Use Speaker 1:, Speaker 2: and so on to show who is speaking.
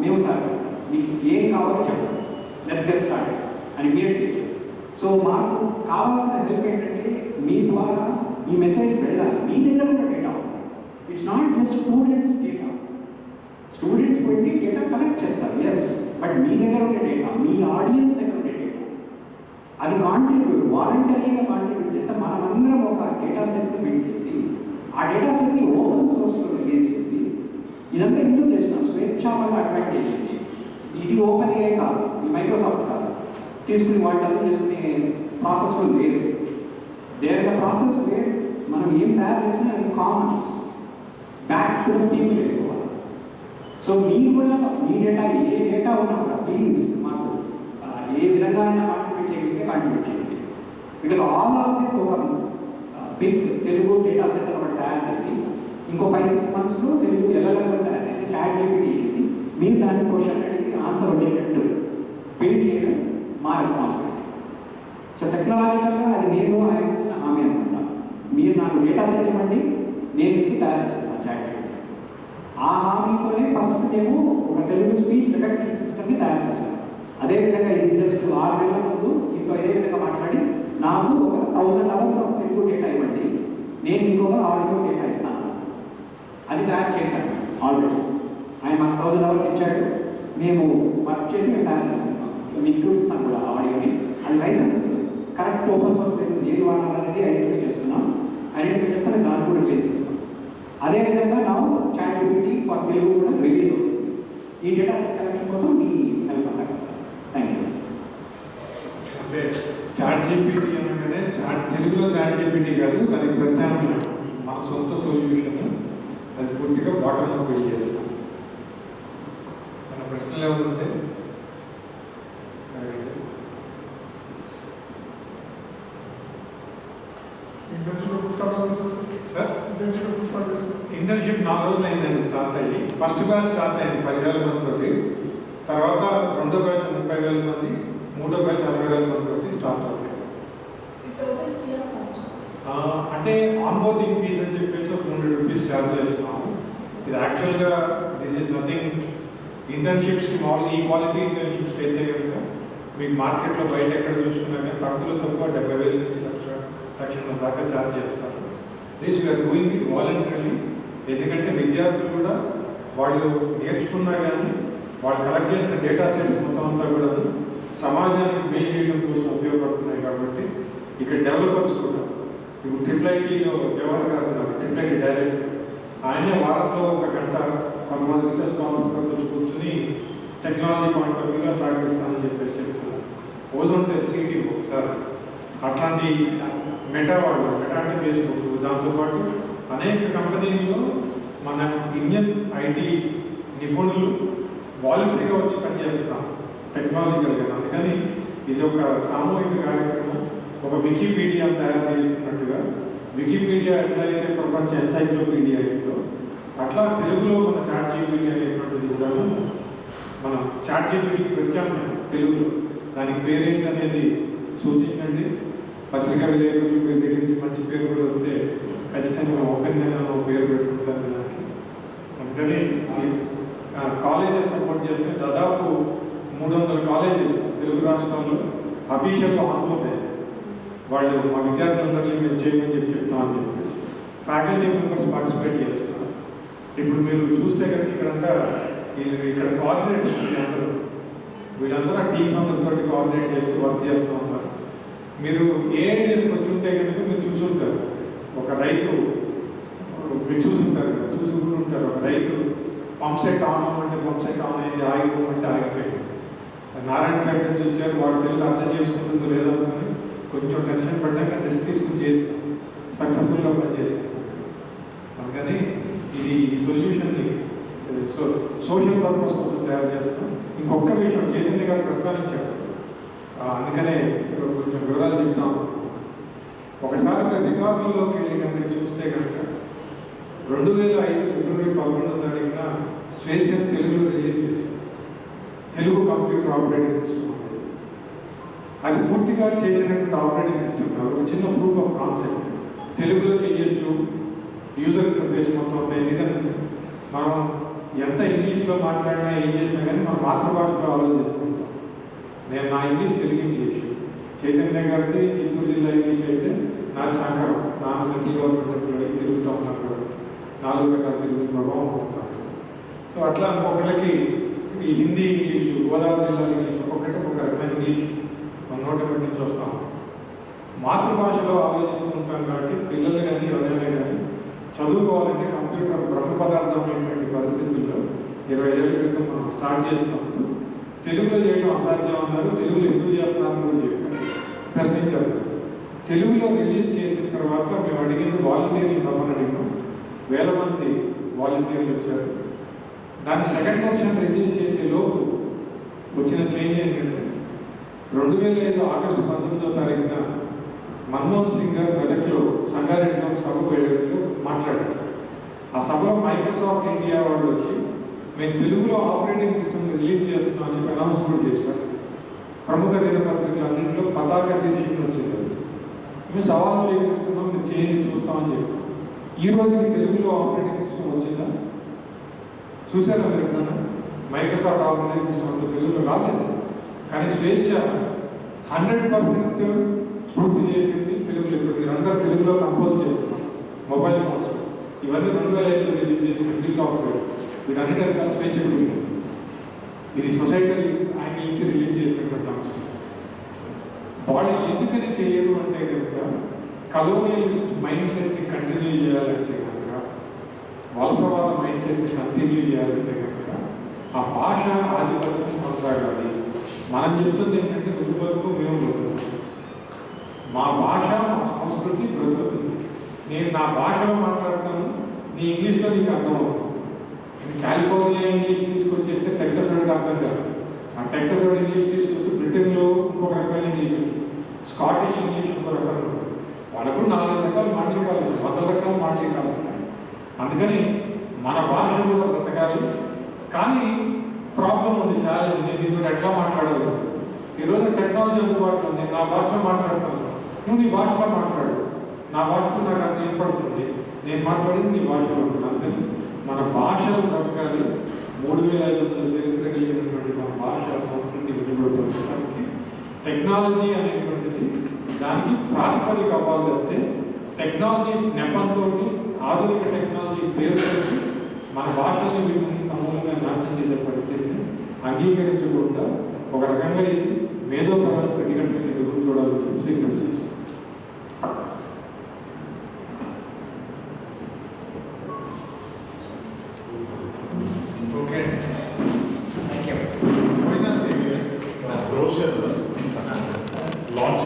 Speaker 1: మేము సహకరిస్తాం, మీకు ఏం కావాలో చెప్పండి, లెట్స్ గెట్ స్టార్టెడ్ అని ఇమీడియట్గా. సో మాకు కావాల్సిన హెల్ప్ ఏంటంటే మీ ద్వారా ఈ మెసేజ్ వెళ్ళాలి, మీ దగ్గర ఉన్న data. It's not just students data. Students వెళ్ళి డేటా కలెక్ట్ చేస్తారు, ఎస్, బట్ మీ దగ్గర ఉండే డేటా, మీ ఆడియన్స్ దగ్గర ఉండే డేటా, అది కాంట్రిబ్యూట్ వాలంటరీగా కాంట్రిబ్యూట్ చేస్తే మనమందరం ఒక డేటా సెట్ని బిల్డ్ చేసి ఆ డేటా సెట్ని ఓపెన్ సోర్స్లో రిలీజ్ చేసి ఇదంతా ఎందుకు చేస్తున్నాం? స్వేచ్ఛ వల్ల అడ్వాంటేజ్ ఏంటి? ఇది ఓపెన్ ఏ కాదు, ఈ మైక్రోసాఫ్ట్ కాదు తీసుకుని వాళ్ళు డబ్బులు చేసుకునే ప్రాసెస్లో లేదు. దేర్ ద ప్రాసెస్ వేర్ మనం ఏం తయారు చేసినా అది Commons back to the people వెళ్ళిపోవాలి. సో మీరు కూడా మీ డేటా ఏ డేటా ఉన్నా కూడా ప్లీజ్ మాకు ఏ విధంగా అయినా కాంట్రిబ్యూట్ చేయగలిగితే కాంట్రిబ్యూట్ చేయండి. బికాస్ ఆల్ ఆఫ్ దిస్ ఒక బిగ్ తెలుగు డేటా సెట్ ఒకటి తయారు చేసి ఇంకో 5-6 monthsలో తెలుగు ఎల్ఎల్ఎం కూడా తయారు చేసి చాట్ జీపీటీ చేసి మీరు దాన్ని క్వశ్చన్ అడిగి ఆన్సర్ వచ్చేటట్టు బిల్డ్ చేయడం మా రెస్పాన్సిబిలిటీ. సో టెక్నాలజికల్గా అది నేను ఆయన ఇచ్చిన హామీ అనమాట. మీరు నాకు డేటా సెట్ ఇవ్వండి, నేను మీకు తయారు చేసేస్తాను చాట్ జీపీటీ. ఆ హామీతోనే ఫస్ట్ మేము ఒక తెలుగు స్పీచ్ రికగ్నిషన్ సిస్టమ్ని తయారు చేస్తాం. అదేవిధంగా ఇది జస్ట్ 6 నెలల ముందు ఇంకో ఇదే విధంగా మాట్లాడి నాకు ఒక 1000 hours ఆఫ్ తెలుగు డేటా ఇవ్వండి, నేను మీకు ఒక ఆడియో డేటా ఇస్తాను. అది తయారు చేశాను ఆల్రెడీ. ఆయన మాకు 1000 hours ఇచ్చాడు, మేము వర్క్ చేసి మేము తయారు చేస్తాం. మీకు చూపిస్తాను కూడా ఆడియోని. అది licence correct open source licence ఏది వాడాలనేది ఐడెంటిఫై చేస్తున్నాం. ఐడెంటిఫై చేస్తే దాన్ని కూడా రిలీజ్ చేస్తాం. అదేవిధంగా నా చాట్ జీపీటీ ఫర్ తెలుగు కూడా రిలీజ్ అవుతుంది. ఈ డేటా సెట్ కలెక్షన్ కోసం మీ హెల్ప్ అంతా కదా. Thank you.
Speaker 2: అంటే చాట్ జీపీటీ అనగానే తెలుగులో చాట్ జీపీటీ కాదు, దానికి ప్రత్యామ్నాయం మన సొంత సొల్యూషన్. అది పూర్తిగా బాటంలో బిల్డ్ చేస్తాం. మన ప్రశ్నలు ఏమంటే ఇంటర్న్షిప్ 4 రోజులు అయిందండి స్టార్ట్ అయ్యి. ఫస్ట్ బ్యాచ్ స్టార్ట్ అయింది 10,000 మందితోటి, తర్వాత రెండో బ్యాచ్ 30,000 మంది, మూడో బ్యాచ్ 60,000 మందితోటి స్టార్ట్ అవుతాయి. అంటే ఆన్బోర్డింగ్ ఫీజ్ అని చెప్పేసి ఒక 100 రూపీస్ ఛార్జ్ చేస్తున్నాము. ఇది యాక్చువల్గా దిస్ ఈజ్ నథింగ్. ఇంటర్న్షిప్స్కి మామూలుగా ఈ క్వాలిటీ ఇంటర్న్షిప్స్కి అయితే కనుక మీకు మార్కెట్లో బయట ఎక్కడ చూసుకున్నా కానీ తక్కువ 70,000 నుంచి లక్షల దాకా ఛార్జ్ చేస్తారు. This we are doing it voluntarily. ఎందుకంటే విద్యార్థులు కూడా వాళ్ళు నేర్చుకున్నా కానీ వాళ్ళు కలెక్ట్ చేసిన డేటా సెట్స్ మొత్తం అంతా కూడా సమాజానికి మెయిల్ చేయడం కోసం ఉపయోగపడుతున్నాయి. కాబట్టి ఇక్కడ డెవలపర్స్ కూడా ఇప్పుడు IIITలో జవహర్ గారు ఉన్నారు, IIIT డైరెక్టర్. ఆయనే వారంలో 1 గంట కొంతమంది రీసెర్చ్ కాన్ఫరెన్స్లో వచ్చి కూర్చుని టెక్నాలజీ పాయింట్ ఆఫ్ వ్యూలో సహకరిస్తానని చెప్పేసి చెప్తున్నారు. ఓజోన్ సిటీఓ సార్, అట్లాంటి మెటా అంటే ఫేస్బుక్, దాంతోపాటు అనేక కంపెనీల్లో మన ఇండియన్ ఐటీ నిపుణులు వాలంటరీగా వచ్చి పనిచేస్తున్నాం టెక్నాలజికల్గా. అందుకని ఇది ఒక సామూహిక కార్యక్రమం. ఒక వికీపీడియా తయారు చేస్తున్నట్టుగా వికీపీడియా ఎట్లయితే ప్రపంచ ఎన్సైక్లోపీడియా అయిందో అట్లా తెలుగులో మన చాట్ జీపీటీ అనేటువంటిది కూడా మన చాట్ జీపీటీ ప్రత్యామ్నాయం తెలుగులో. దానికి పేరేంటి అనేది సూచించండి. పత్రికా విలేకరులు పేరు దగ్గర నుంచి మంచి పేరు కూడా వస్తే ఖచ్చితంగా ఓపెన్గా పేరు పెట్టుకుంటాను దానికి. అందుకని కాలేజెస్ సపోర్ట్ చేస్తే దాదాపు 300 కాలేజీలు తెలుగు రాష్ట్రాల్లో అఫీషియల్గా ఆన్బోర్డ్ అయ్యాయి. వాళ్ళు మా విద్యార్థులందరినీ మేము చేయమని చెప్తామని చెప్పేసి ఫ్యాకల్టీ మెంబర్స్ పార్టిసిపేట్ చేస్తున్నారు. ఇప్పుడు మీరు చూస్తే కనుక ఇక్కడ కోఆర్డినేటర్స్ వీళ్ళందరూ ఆ టీమ్స్ అందరితో కోఆర్డినేట్ చేస్తూ వర్క్ చేస్తూ ఉన్నారు. మీరు ఏ ఐడియాస్కి వచ్చి ఉంటే కనుక మీరు చూసుంటారు. ఒక రైతు మీరు చూసుకుంటారు, ఒక రైతు పంప్ సెట్ ఆన్ అవ్వమంటే పంప్ సెట్ ఆన్ అయింది, ఆగిపోమంటే ఆగిపోయింది. నారాయణపేట నుంచి వచ్చారు, వాడు తెలుగు అర్థం చేసుకుంటుందో లేదనుకుని కొంచెం టెన్షన్ పడ్డాక టెస్ట్ తీసుకుని చేస్తాం, సక్సెస్ఫుల్గా పనిచేస్తాం. అందుకని ఇది సొల్యూషన్ని సోషల్ పర్పస్ కోసం తయారు చేస్తాం. ఇంకొక విషయం చైతన్య గారు ప్రస్తావించారు, అందుకనే కొంచెం వివరాలు చెప్తాం. ఒకసారి మీరు రికార్డుల్లోకి వెళ్ళి కనుక చూస్తే కనుక 2005 ఫిబ్రవరి 11వ స్వేచ్ఛ తెలుగులో రిలీజ్ చేశారు. తెలుగు కంప్యూటర్ ఆపరేటింగ్ సిస్టమ్ అనేది అది పూర్తిగా చేసినటువంటి ఆపరేటింగ్ సిస్టమ్ కాదు, ఒక చిన్న ప్రూఫ్ ఆఫ్ కాన్సెప్ట్. తెలుగులో చేయొచ్చు, యూజర్ ఇంటర్ఫేస్ మొత్తం అంతా. ఎందుకంటే మనం ఎంత ఇంగ్లీష్లో మాట్లాడినా ఏం చేసినా కానీ మన మాతృభాషలో ఆలోచిస్తూ ఉంటాం. నేను నా ఇంగ్లీష్ తెలుగు ఇంగ్లీష్, చైతన్య గారిది చిత్తూరు జిల్లా ఇంగ్లీష్ అయితే నాది సంకరం. నాన్న సెంట్రల్ గవర్నమెంట్ ఎంప్లాయీ, తిరుగుతూ ఉన్నారు కాబట్టి 4 రకాల తెలుగు ప్రభావం ఉంటున్నారు. సో అట్లా ఒక్కొక్కళ్ళకి ఈ హిందీ ఇంగ్లీషు, గోదావరి జిల్లా ఇంగ్లీష్, ఒక్కొక్కటి ఒక్కొక్క రకమైన ఇంగ్లీష్ మన నోటి బట్టి నుంచి వస్తాం. మాతృభాషలో ఆలోచిస్తూ ఉంటాం కాబట్టి పిల్లలు కానీ ఎవరైనా కానీ చదువుకోవాలంటే కంప్యూటర్ బ్రహ్మ పదార్థం అనేటువంటి పరిస్థితుల్లో 20 ఏళ్ల క్రితం మనం స్టార్ట్ చేసినప్పుడు తెలుగులో చేయడం అసాధ్యం అన్నారు. తెలుగులో ఎందుకు చేస్తున్నారని కూడా చెప్పారు, ప్రశ్నించారు. తెలుగులో రిలీజ్ చేసిన తర్వాత మేము అడిగింది వాలంటీర్లు రమ్మని అడిగినాం. 1000 మంది వాలంటీర్లు వచ్చారు. దాని సెకండ్ వర్షన్ రిలీజ్ చేసే లోపు వచ్చిన చేంజ్ ఏంటంటే 2005 ఆగస్టు 19వ తారీఖున మన్మోహన్ సింగ్ గారు మెదక్లో సంగారెడ్డిలో సభ మాట్లాడారు. ఆ సభలో మైక్రోసాఫ్ట్ ఇండియా వాళ్ళు వచ్చి మేము తెలుగులో ఆపరేటింగ్ సిస్టమ్ రిలీజ్ చేస్తున్నామని చెప్పి అనౌన్స్ కూడా చేశారు. ప్రముఖ దినపత్రికలు అన్నింటిలో పతాక శీర్షికలు వచ్చింది. మేము సవాల్ స్వీకరిస్తున్నాం, మీరు చేయండి చూస్తామని చెప్పి. ఈ రోజుకి తెలుగులో ఆపరేటింగ్ సిస్టమ్ వచ్చిందా? చూసారా మీరు ఎప్పుడన్నా? మైక్రోసాఫ్ట్ ఆపరేటింగ్ సిస్టమ్ అంత తెలుగులో రాలేదు. కానీ స్వేచ్ఛ 100% పూర్తి చేసింది తెలుగులో. ఇప్పుడు మీరు అందరూ తెలుగులో కంపోజ్ చేస్తున్నారు మొబైల్ ఫోన్స్. ఇవన్నీ 2005లో రిలీజ్ చేసిన ఫ్రీ సాఫ్ట్వేర్. వీటన్నిటి రకాల స్వేచ్ఛ గురించి ఇది సొసైటల్ యాంగిల్ నుంచి రిలీజ్ చేసినటువంటి అంశం. వాళ్ళు ఎందుకని చేయరు అంటే కనుక కలోనియలిస్ట్ మైండ్ సెట్ని కంటిన్యూ చేయాలంటే కనుక, వలసవాద మైండ్ సెట్ని కంటిన్యూ చేయాలంటే కనుక ఆ భాష ఆధిపత్యం కొనసాగాలి. మనం చెప్తుంది ఏంటంటే నువ్వు బతుకు మేము బతుకుతాం, మా భాష మా సంస్కృతి బ్రతుకుతుంది. నేను నా భాషలో మాట్లాడతాను, నీ ఇంగ్లీష్లో నీకు అర్థమవుతుంది. కాలిఫోర్నియా ఇంగ్లీష్ తీసుకొచ్చేస్తే టెక్సస్ వాడికి అర్థం కాదు. ఆ టెక్సస్ వాడి ఇంగ్లీష్ తీసుకొస్తే బ్రిటన్లో ఇంకొక రకమైన ఇంగ్లీష్ ఉంటుంది, స్కాటిష్ ఇంగ్లీష్ ఇంకో రకం ఉంటుంది. వాళ్ళకు 4 రకాల మాండలికాలు, 100 రకాల మాండలికాలు ఉన్నాయి. అందుకని మన భాష కూడా బ్రతకాలి. కానీ ప్రాబ్లం ఉంది, ఛాలెంజ్. నేను ఇది ఎట్లా మాట్లాడాలి? ఈరోజు టెక్నాలజీ అందుబాటులో నేను నా భాషలో మాట్లాడతాను, నువ్వు నీ భాషలో మాట్లాడు. నా భాషలో నాకు అంత ఏర్పడుతుంది, నేను మాట్లాడింది నీ భాషలో ఉంటుంది. అందుకని మన భాషలు బ్రతకాలి. 3500 చరిత్ర కలిగినటువంటి మన భాష సంస్కృతి విలువడానికి టెక్నాలజీ అనేటువంటిది దానికి ప్రాతిపదిక అవ్వాలి. అంటే టెక్నాలజీ నెపంతో ఆధునిక టెక్నాలజీ పేరుతోటి మన భాషల్ని వీటిని సమూలంగా నాశనం చేసే పరిస్థితిని అంగీకరించకుండా ఒక రకంగా ఇది మేధోపరమైన ప్రతిఘటన